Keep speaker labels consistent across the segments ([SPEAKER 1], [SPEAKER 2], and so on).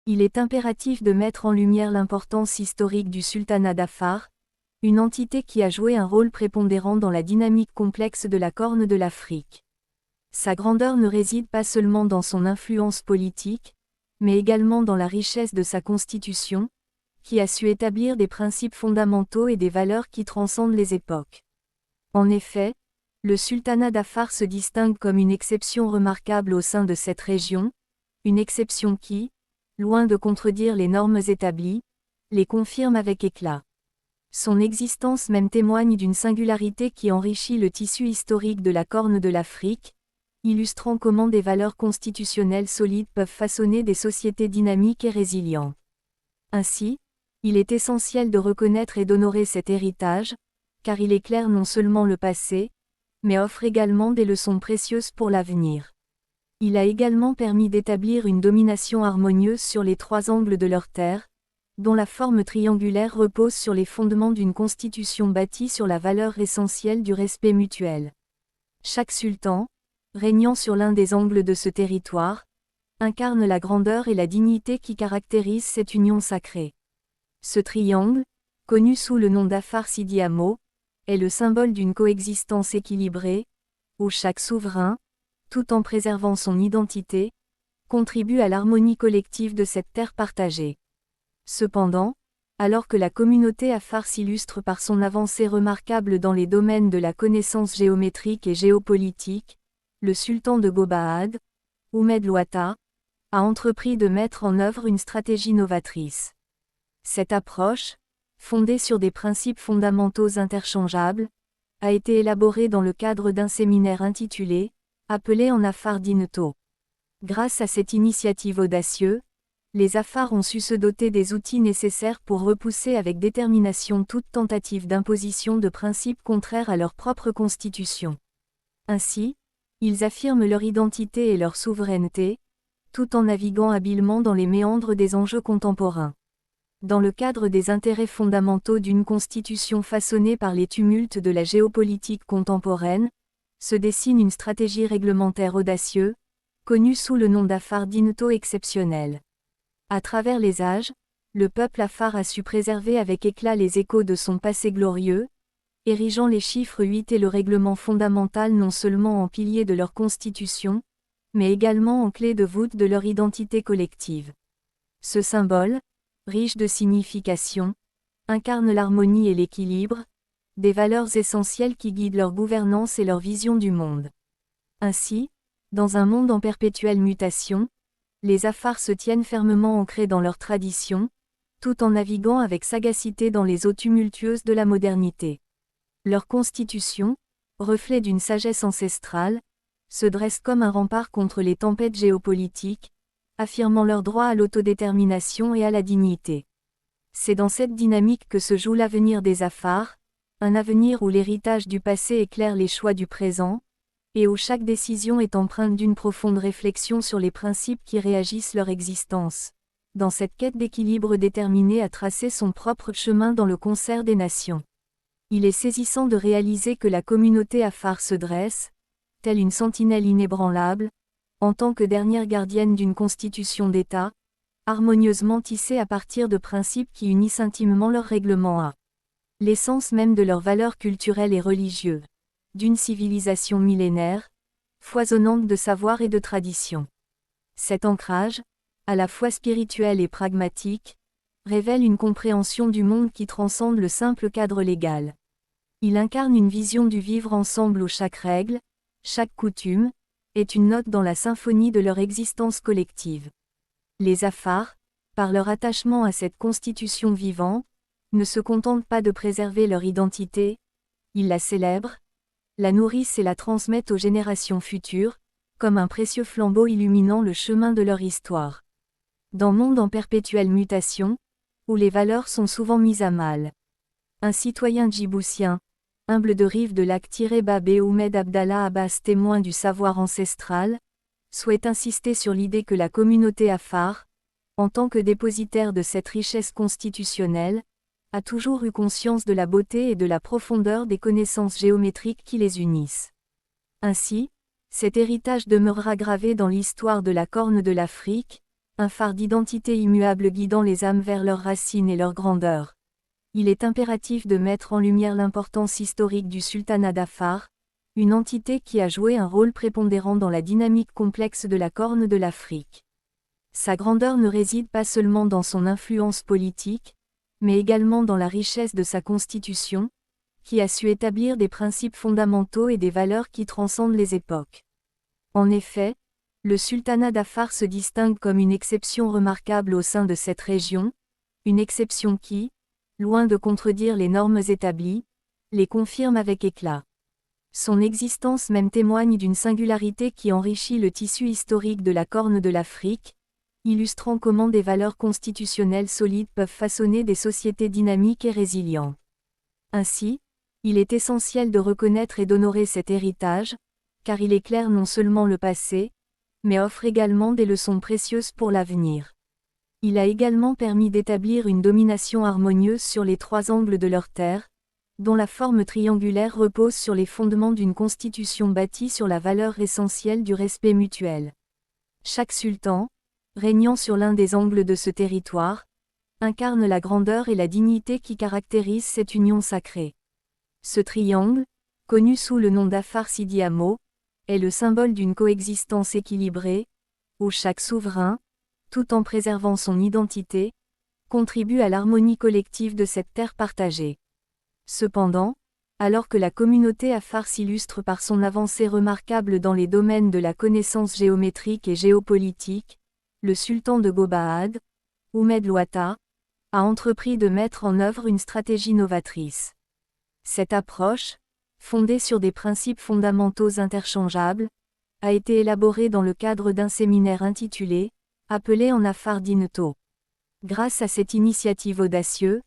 [SPEAKER 1] Il est impératif de mettre en lumière l'importance historique du sultanat d'Afar, une entité qui a joué un rôle prépondérant dans la dynamique complexe de la Corne de l'Afrique. Sa grandeur ne réside pas seulement dans son influence politique, mais également dans la richesse de sa constitution, qui a su établir des principes fondamentaux et des valeurs qui transcendent les époques. En effet, le sultanat d'Afar se distingue comme une exception remarquable au sein de cette région, une exception qui, loin de contredire les normes établies, les confirme avec éclat. Son existence même témoigne d'une singularité qui enrichit le tissu historique de la Corne de l'Afrique, illustrant comment des valeurs constitutionnelles solides peuvent façonner des sociétés dynamiques et résilientes. Ainsi, il est essentiel de reconnaître et d'honorer cet héritage, car il éclaire non seulement le passé, mais offre également des leçons précieuses pour l'avenir. Il a également permis d'établir une domination harmonieuse sur les trois angles de leur terre, dont la forme triangulaire repose sur les fondements d'une constitution bâtie sur la valeur essentielle du respect mutuel. Chaque sultan, régnant sur l'un des angles de ce territoire, incarne la grandeur et la dignité qui caractérisent cette union sacrée. Ce triangle, connu sous le nom d'Afar Sidi Amo, est le symbole d'une coexistence équilibrée, où chaque souverain, tout en préservant son identité, contribue à l'harmonie collective de cette terre partagée. Cependant, alors que la communauté Afar s'illustre par son avancée remarquable dans les domaines de la connaissance géométrique et géopolitique, le sultan de Gobahad, Oumed Louata, a entrepris de mettre en œuvre une stratégie novatrice. Cette approche, fondée sur des principes fondamentaux interchangeables, a été élaborée dans le cadre d'un séminaire intitulé « Appelé en Afar Dinto ». Grâce à cette initiative audacieuse, les Afars ont su se doter des outils nécessaires pour repousser avec détermination toute tentative d'imposition de principes contraires à leur propre constitution. Ainsi, ils affirment leur identité et leur souveraineté, tout en naviguant habilement dans les méandres des enjeux contemporains. Dans le cadre des intérêts fondamentaux d'une constitution façonnée par les tumultes de la géopolitique contemporaine, se dessine une stratégie réglementaire audacieuse, connue sous le nom d'Afar Dinto exceptionnel. À travers les âges, le peuple Afar a su préserver avec éclat les échos de son passé glorieux, érigeant les chiffres 8 et le règlement fondamental non seulement en piliers de leur constitution, mais également en clé de voûte de leur identité collective. Ce symbole, riche de signification, incarne l'harmonie et l'équilibre, des valeurs essentielles qui guident leur gouvernance et leur vision du monde. Ainsi, dans un monde en perpétuelle mutation, les Afars se tiennent fermement ancrés dans leurs traditions, tout en naviguant avec sagacité dans les eaux tumultueuses de la modernité. Leur constitution, reflet d'une sagesse ancestrale, se dresse comme un rempart contre les tempêtes géopolitiques, affirmant leur droit à l'autodétermination et à la dignité. C'est dans cette dynamique que se joue l'avenir des Afars, un avenir où l'héritage du passé éclaire les choix du présent, et où chaque décision est empreinte d'une profonde réflexion sur les principes qui régissent leur existence, dans cette quête d'équilibre déterminée à tracer son propre chemin dans le concert des nations. Il est saisissant de réaliser que la communauté Afar se dresse, telle une sentinelle inébranlable, en tant que dernière gardienne d'une constitution d'État, harmonieusement tissée à partir de principes qui unissent intimement leur règlement à l'essence même de leurs valeurs culturelles et religieuses, d'une civilisation millénaire, foisonnante de savoir et de tradition. Cet ancrage, à la fois spirituel et pragmatique, révèle une compréhension du monde qui transcende le simple cadre légal. Il incarne une vision du vivre ensemble où chaque règle, chaque coutume, est une note dans la symphonie de leur existence collective. Les Afars, par leur attachement à cette constitution vivante, ne se contentent pas de préserver leur identité, ils la célèbrent, la nourrissent et la transmettent aux générations futures, comme un précieux flambeau illuminant le chemin de leur histoire. Dans un monde en perpétuelle mutation, où les valeurs sont souvent mises à mal, un citoyen djiboutien, humble de rive de lac-Babé Oumed Abdallah Abbas, témoin du savoir ancestral, souhaite insister sur l'idée que la communauté Afar, en tant que dépositaire de cette richesse constitutionnelle, a toujours eu conscience de la beauté et de la profondeur des connaissances géométriques qui les unissent. Ainsi, cet héritage demeurera gravé dans l'histoire de la Corne de l'Afrique, un phare d'identité immuable guidant les âmes vers leurs racines et leur grandeur. Il est impératif de mettre en lumière l'importance historique du sultanat d'Afar, une entité qui a joué un rôle prépondérant dans la dynamique complexe de la Corne de l'Afrique. Sa grandeur ne réside pas seulement dans son influence politique, mais également dans la richesse de sa constitution, qui a su établir des principes fondamentaux et des valeurs qui transcendent les époques. En effet, le sultanat d'Afar se distingue comme une exception remarquable au sein de cette région, une exception qui, loin de contredire les normes établies, les confirme avec éclat. Son existence même témoigne d'une singularité qui enrichit le tissu historique de la Corne de l'Afrique, illustrant comment des valeurs constitutionnelles solides peuvent façonner des sociétés dynamiques et résilientes. Ainsi, il est essentiel de reconnaître et d'honorer cet héritage, car il éclaire non seulement le passé, mais offre également des leçons précieuses pour l'avenir. Il a également permis d'établir une domination harmonieuse sur les trois angles de leur terre, dont la forme triangulaire repose sur les fondements d'une constitution bâtie sur la valeur essentielle du respect mutuel. Chaque sultan, régnant sur l'un des angles de ce territoire, incarne la grandeur et la dignité qui caractérisent cette union sacrée. Ce triangle, connu sous le nom d'Afar Sidi Amo, est le symbole d'une coexistence équilibrée, où chaque souverain, tout en préservant son identité, contribue à l'harmonie collective de cette terre partagée. Cependant, alors que la communauté Afar s'illustre par son avancée remarquable dans les domaines de la connaissance géométrique et géopolitique, le sultan de Gobahad, Oumed Louata, a entrepris de mettre en œuvre une stratégie novatrice. Cette approche, fondée sur des principes fondamentaux interchangeables, a été élaborée dans le cadre d'un séminaire intitulé « Appelé en Afar Dinto ». Grâce à cette initiative audacieuse,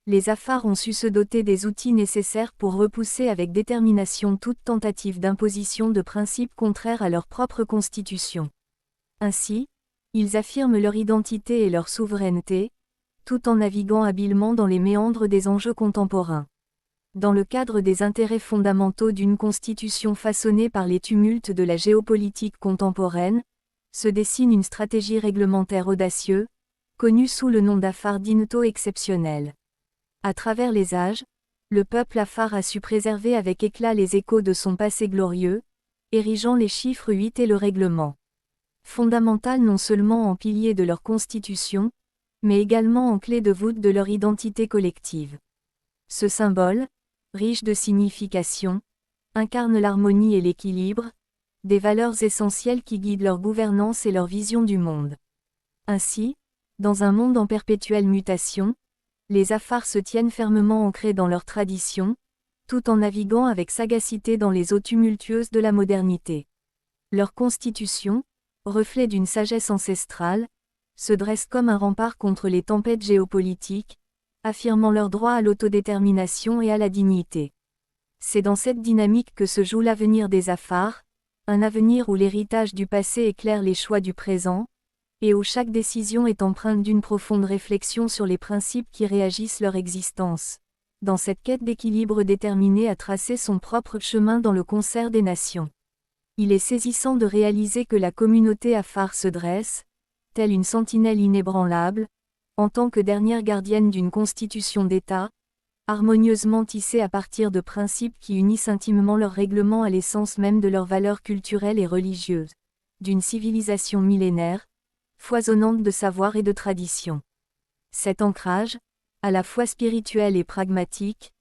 [SPEAKER 1] les Afars ont su se doter des outils nécessaires pour repousser avec détermination toute tentative d'imposition de principes contraires à leur propre constitution. Ainsi, ils affirment leur identité et leur souveraineté, tout en naviguant habilement dans les méandres des enjeux contemporains. Dans le cadre des intérêts fondamentaux d'une constitution façonnée par les tumultes de la géopolitique contemporaine, se dessine une stratégie réglementaire audacieuse, connue sous le nom d'Afar Dinto exceptionnel. À travers les âges, le peuple Afar a su préserver avec éclat les échos de son passé glorieux, érigeant les chiffres 8 et le règlement. Fondamental non seulement en pilier de leur constitution, mais également en clé de voûte de leur identité collective. Ce symbole, riche de signification, incarne l'harmonie et l'équilibre, des valeurs essentielles qui guident leur gouvernance et leur vision du monde. Ainsi, dans un monde en perpétuelle mutation, les Afars se tiennent fermement ancrés dans leurs traditions, tout en naviguant avec sagacité dans les eaux tumultueuses de la modernité. Leur constitution, reflet d'une sagesse ancestrale, se dresse comme un rempart contre les tempêtes géopolitiques, affirmant leur droit à l'autodétermination et à la dignité. C'est dans cette dynamique que se joue l'avenir des Afars, un avenir où l'héritage du passé éclaire les choix du présent, et où chaque décision est empreinte d'une profonde réflexion sur les principes qui réagissent leur existence, dans cette quête d'équilibre déterminée à tracer son propre chemin dans le concert des nations. Il est saisissant de réaliser que la communauté Afar se dresse, telle une sentinelle inébranlable, en tant que dernière gardienne d'une constitution d'État, harmonieusement tissée à partir de principes qui unissent intimement leurs règlements à l'essence même de leurs valeurs culturelles et religieuses, d'une civilisation millénaire, foisonnante de savoir et de tradition. Cet ancrage, à la fois spirituel et pragmatique,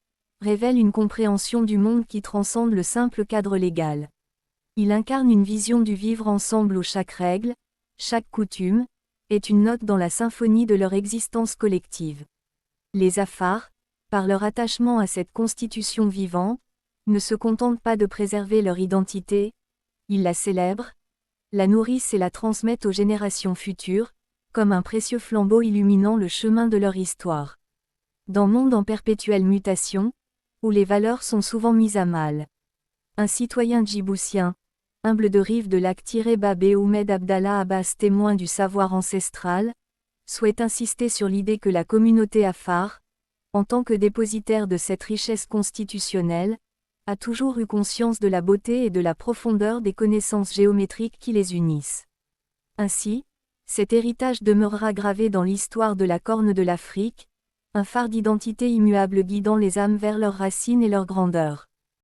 [SPEAKER 1] révèle une compréhension du monde qui transcende le simple cadre légal. Il incarne une vision du vivre ensemble où chaque règle, chaque coutume, est une note dans la symphonie de leur existence collective. Les Afars, par leur attachement à cette constitution vivante, ne se contentent pas de préserver leur identité, ils la célèbrent, la nourrissent et la transmettent aux générations futures, comme un précieux flambeau illuminant le chemin de leur histoire. Dans un monde en perpétuelle mutation, où les valeurs sont souvent mises à mal, un citoyen djiboutien, humble de rive de lac-Babé Oumed Abdallah Abbas, témoin du savoir ancestral, souhaite insister sur l'idée que la communauté Afar, en tant que dépositaire de cette richesse constitutionnelle, a toujours eu conscience de la beauté et de la profondeur des connaissances géométriques qui les unissent. Ainsi, Cet héritage demeurera gravé dans l'histoire de la Corne de l'Afrique, un phare d'identité immuable guidant les âmes vers leurs racines et leur grandeur.